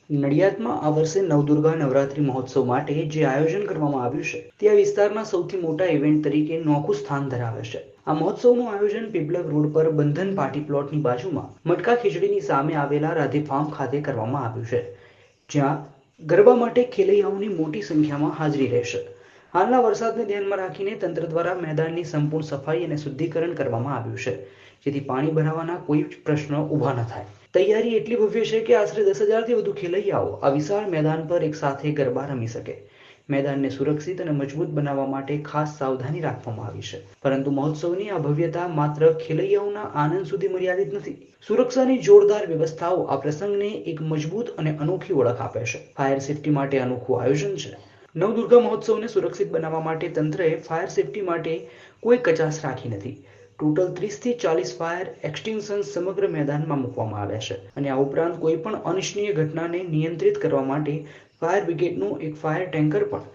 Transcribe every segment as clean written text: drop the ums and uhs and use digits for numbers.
નડિયાદમાં આ વર્ષે નવદુર્ગા નવરાત્રી મહોત્સવ માટે જે આયોજન કરવામાં આવ્યું છે તે આ વિસ્તારના સૌથી મોટા ઇવેન્ટ તરીકે નોખું સ્થાન ધરાવે છે. આ મહોત્સવનું આયોજન પીપલગ રોડ પર બંધન પાર્ટી પ્લોટની બાજુમાં મટકા ખીચડીની સામે આવેલા રાધે ફાર્મ ખાતે કરવામાં આવ્યું છે, જ્યાં ગરબા માટે ખેલૈયાઓની મોટી સંખ્યામાં હાજરી રહેશે. હાલના વરસાદને ધ્યાનમાં રાખીને તંત્ર દ્વારા મેદાનની સંપૂર્ણ સફાઈ અને શુદ્ધિકરણ કરવામાં આવ્યું છે, જેથી પાણી ભરાવાના કોઈ પ્રશ્નો ઊભા ન થાય. તૈયારી એટલી ભવ્ય છે કે આશરે 10,000થી વધુ ખેલૈયાઓ આ વિશાળ મેદાન પર એક સાથે ગરબા રમી શકે. મેદાનને સુરક્ષિત અને મજબૂત બનાવવા માટે ખાસ સાવધાની રાખવામાં આવી છે. પરંતુ મહોત્સવની આ ભવ્યતા માત્ર ખેલૈયાઓના આનંદ સુધી મર્યાદિત નથી. સુરક્ષાની જોરદાર વ્યવસ્થાઓ આ પ્રસંગને એક મજબૂત અને અનોખી ઓળખ આપે છે. ફાયર સેફટી માટે અનોખું આયોજન છે. નવદુર્ગા મહોત્સવને સુરક્ષિત બનાવવા માટે તંત્રએ ફાયર સેફટી માટે કોઈ કચાશ રાખી નથી. ટોટલ 30થી 40 ફાયર એક્સટિંગ્શન સમગ્ર મેદાનમાં મૂકવામાં આવ્યા છે, અને આ ઉપરાંત કોઈ પણ અનિચ્છનીય ઘટનાને નિયંત્રિત કરવા માટે ફાયર બ્રિગેડનું એક ફાયર ટેન્કર પણ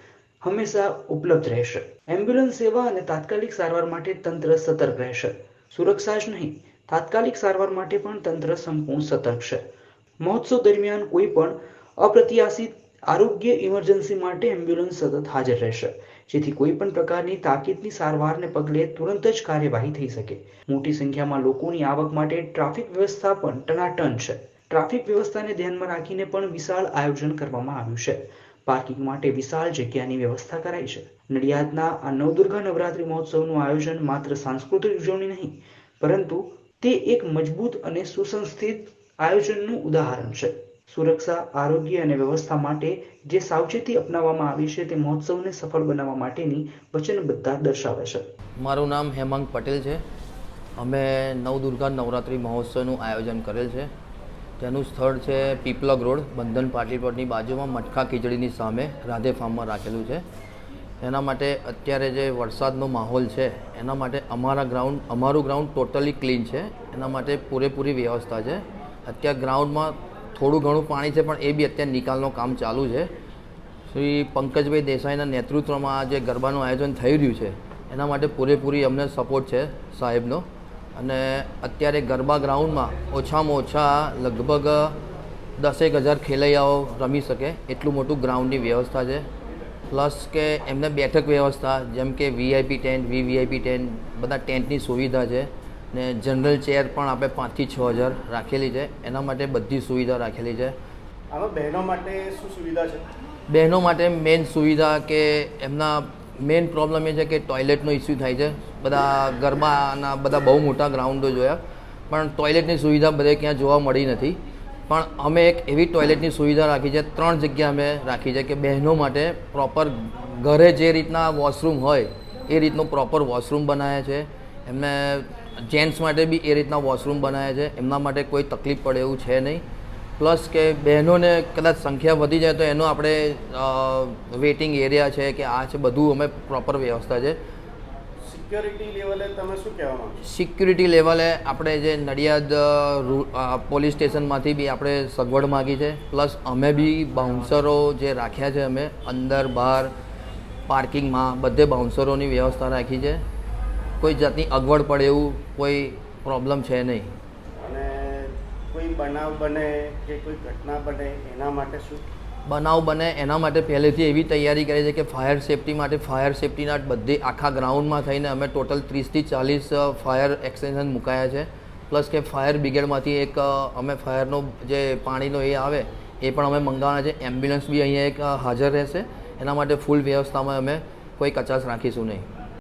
હંમેશા ઉપલબ્ધ રહેશે. એમ્બ્યુલન્સ સેવા અને તાત્કાલિક સારવાર માટે તંત્ર સતર્ક રહેશે. સુરક્ષા જ નહીં, તાત્કાલિક સારવાર માટે પણ તંત્ર સંપૂર્ણ સતર્ક છે. મહોત્સવ દરમિયાન કોઈ પણ અપ્રત્યાશિત આરોગ્ય ઇમરજન્સી માટે એમ્બ્યુલન્સ સતત હાજર રહેશે, જેથી કોઈ પણ પ્રકારની તાકીદની સારવારને પગલે તુરંત જ કાર્યવાહી થઈ શકે. મોટી સંખ્યામાં લોકોની આવક માટે ટ્રાફિક વ્યવસ્થા પણ ટનાટન છે. ટ્રાફિક વ્યવસ્થાને ધ્યાનમાં રાખીને પણ વિશાળ આયોજન કરવામાં આવ્યું છે. પાર્કિંગ માટે વિશાળ જગ્યાની વ્યવસ્થા કરાઈ છે. નડિયાદના આ નવદુર્ગા નવરાત્રી મહોત્સવનું આયોજન માત્ર સાંસ્કૃતિક ઉજવણી નહીં, પરંતુ તે એક મજબૂત અને સુસંસ્થિત આયોજનનું ઉદાહરણ છે. સુરક્ષા, આરોગ્ય અને વ્યવસ્થા માટે જે સાવચેતી અપનાવવામાં આવી છે તે મહોત્સવને સફળ બનાવવા માટેની વચનબદ્ધતા દર્શાવે છે. મારું નામ હેમાંગ પટેલ છે. અમે નવદુર્ગા નવરાત્રિ મહોત્સવનું આયોજન કરેલ છે. તેનું સ્થળ છે પીપલગ રોડ, બંધન પાર્ટી પ્લોટની બાજુમાં મટકા ખીચડીની સામે રાધે ફાર્મમાં રાખેલું છે. એના માટે અત્યારે જે વરસાદનો માહોલ છે એના માટે અમારું ગ્રાઉન્ડ ટોટલી ક્લીન છે. એના માટે પૂરેપૂરી વ્યવસ્થા છે. અત્યારે ગ્રાઉન્ડમાં થોડું ઘણું પાણી છે, પણ એ બી અત્યારે નિકાલનું કામ ચાલુ છે. શ્રી પંકજભાઈ દેસાઈના નેતૃત્વમાં જે ગરબાનું આયોજન થઈ રહ્યું છે એના માટે પૂરેપૂરી અમને સપોર્ટ છે સાહેબનો. અને અત્યારે ગરબા ગ્રાઉન્ડમાં ઓછામાં ઓછા લગભગ 10,000 ખેલૈયાઓ રમી શકે એટલું મોટું ગ્રાઉન્ડની વ્યવસ્થા છે. પ્લસ કે એમને બેઠક વ્યવસ્થા, જેમ કે VIP ટેન્ટ, VVIP ટેન્ટ, બધા ટેન્ટની સુવિધા છે. ને જનરલ ચેર પણ આપણે 5,000થી 6,000 રાખેલી છે. એના માટે બધી સુવિધા રાખેલી છે. આમાં બહેનો માટે શું સુવિધા છે? બહેનો માટે મેઇન સુવિધા કે એમના મેઇન પ્રોબ્લેમ એ છે કે ટોયલેટનો ઇસ્યુ થાય છે. બધા ગરબાના બધા બહુ મોટા ગ્રાઉન્ડો જોયા, પણ ટોયલેટની સુવિધા બધે ક્યાં જોવા મળી નથી. પણ અમે એક એવી ટોયલેટની સુવિધા રાખી છે, 3 જગ્યા અમે રાખી છે કે બહેનો માટે પ્રોપર ઘરે જે રીતના વોશરૂમ હોય એ રીતનું પ્રોપર વોશરૂમ બનાવ્યા છે. એમને જેન્ટ્સ માટે બી એ રીતના વોશરૂમ બનાવ્યા છે. એમના માટે કોઈ તકલીફ પડે એવું છે નહીં. પ્લસ કે બહેનોને કદાચ સંખ્યા વધી જાય તો એનો આપણે વેઇટિંગ એરિયા છે કે આ છે, બધું અમે પ્રોપર વ્યવસ્થા છે. સિક્યોરિટી લેવલે તમે શું કહેવા માંગો? સિક્યુરિટી લેવલે આપણે જે નડિયાદ પોલીસ સ્ટેશનમાંથી બી આપણે સગવડ માગી છે. પ્લસ અમે બી બાઉન્સરો જે રાખ્યા છે, અમે અંદર બહાર પાર્કિંગમાં બધે બાઉન્સરોની વ્યવસ્થા રાખી છે. કોઈ જાતની અગવડ પડે એવું કોઈ પ્રોબ્લેમ છે નહીં. અને કોઈ બનાવ બને કે કોઈ ઘટના બને એના માટે શું? બનાવ બને એના માટે પહેલેથી એવી તૈયારી કરી છે કે ફાયર સેફટી માટે ફાયર સેફટીના બધી આખા ગ્રાઉન્ડમાં થઈને અમે ટોટલ 30થી 40 ફાયર એક્સટેન્શન મુકાયા છે. પ્લસ કે ફાયર બ્રિગેડમાંથી એક અમે ફાયરનો જે પાણીનો એ આવે એ પણ અમે મંગાવવાના છે. એમ્બ્યુલન્સ બી અહીંયા એક હાજર રહેશે. એના માટે ફૂલ વ્યવસ્થામાં અમે કોઈ કચાશ રાખીશું નહીં.